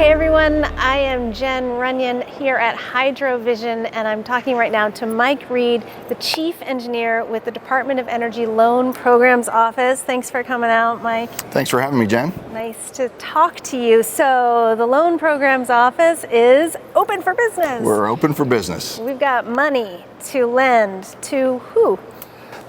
Hey everyone, I am Jen Runyon here at HydroVision, and I'm talking right now to Mike Reed, the Chief Engineer with the Department of Energy Loan Programs Office. Thanks for coming out, Mike. Thanks for having me, Jen. Nice to talk to you. So the Loan Programs Office is open for business. We're open for business. We've got money to lend to who?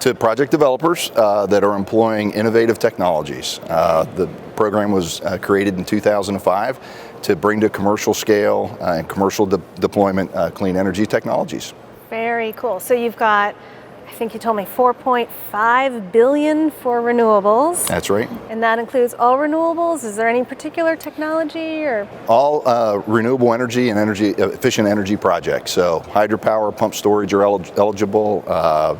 To project developers that are employing innovative technologies. The program was created in 2005 to bring to commercial scale and commercial deployment clean energy technologies. Very cool. So you've got, I think you told me, $4.5 billion for renewables. That's right. And that includes all renewables? Is there any particular technology or? All renewable energy and efficient energy projects. So hydropower, pump storage are eligible.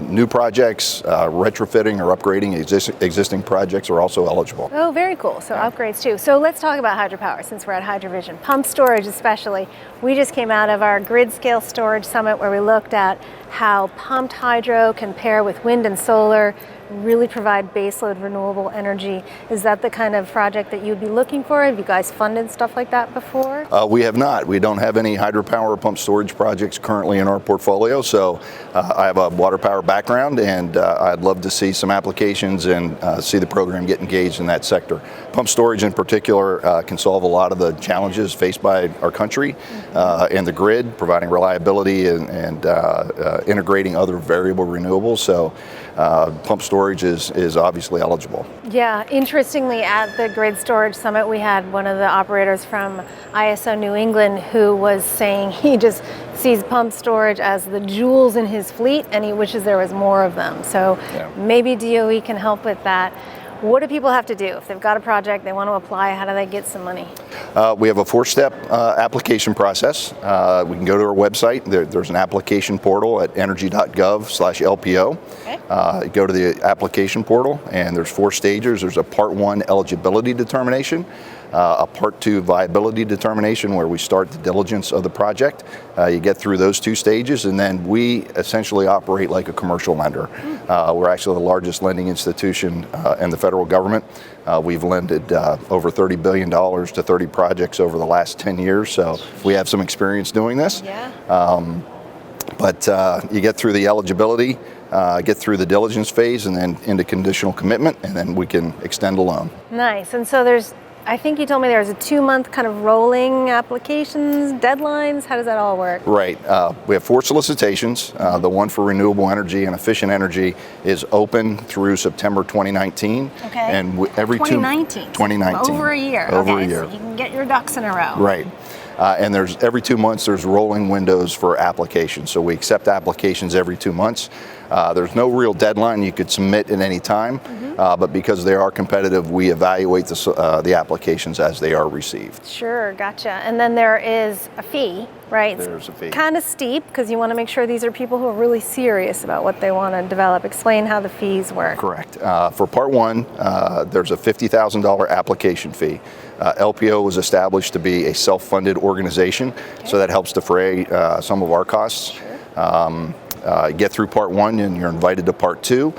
New projects, retrofitting or upgrading existing projects are also eligible. Oh, very cool. So upgrades too. So let's talk about hydropower since we're at HydroVision. Pump storage especially. We just came out of our grid scale storage summit where we looked at how pumped hydro can pair with wind and solar, really provide baseload renewable energy. Is that the kind of project that you'd be looking for? Have you guys funded stuff like that before? We have not. We don't have any hydropower or pump storage projects currently in our portfolio, so I have a water power background, and I'd love to see some applications and see the program get engaged in that sector. Pump storage in particular can solve a lot of the challenges faced by our country and the grid, providing reliability and integrating other variable renewables. So pump storage is obviously eligible. Yeah, interestingly, at the Grid Storage Summit, we had one of the operators from ISO New England who was saying he just sees pump storage as the jewels in his fleet and he wishes there was more of them. So maybe DOE can help with that. What do people have to do? If they've got a project, they want to apply, how do they get some money? We have a 4-step application process. We can go to our website. There's an application portal at energy.gov/LPO. Okay. Go to the application portal, and there's 4 stages. There's a Part 1 eligibility determination, a Part 2 viability determination where we start the diligence of the project. You get through those 2 stages, and then we essentially operate like a commercial lender. We're actually the largest lending institution in the federal government. We've lended over $30 billion to 30 projects over the last 10 years, so we have some experience doing this. Yeah. But you get through the eligibility, get through the diligence phase, and then into conditional commitment, and then we can extend a loan. Nice. And so I think you told me there's a 2-month kind of rolling applications, deadlines. How does that all work? Right. We have 4 solicitations. The one for renewable energy and efficient energy is open through September 2019. Okay. And every 2019. 2019. Over a year. Over a year. So you can get your ducks in a row. Right. And there's every 2 months there's rolling windows for applications. So we accept applications every 2 months. There's no real deadline you could submit at any time, but because they are competitive, we evaluate the applications as they are received. Sure, gotcha. And then there is a fee, right? There's a fee. Kind of steep because you want to make sure these are people who are really serious about what they want to develop. Explain how the fees work. Correct. For Part 1, there's a $50,000 application fee. LPO was established to be a self-funded organization, so that helps defray some of our costs. Sure. Get through Part 1 and you're invited to Part 2.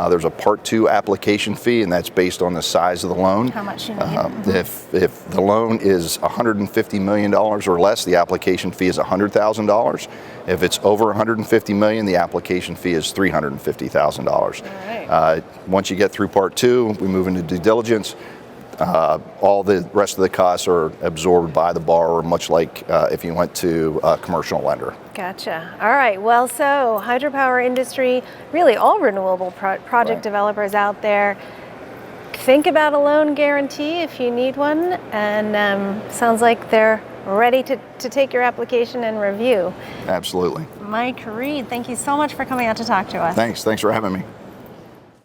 There's a Part 2 application fee, and that's based on the size of the loan. How much you need. If the loan is $150 million or less, the application fee is $100,000. If it's over $150 million, the application fee is $350,000. All right. Once you get through Part 2, we move into due diligence. All the rest of the costs are absorbed by the borrower, much like if you went to a commercial lender. Gotcha. All right. Well, so hydropower industry, really all renewable project developers out there, think about a loan guarantee if you need one, and sounds like they're ready to take your application and review. Absolutely. Mike Reed, thank you so much for coming out to talk to us. Thanks for having me.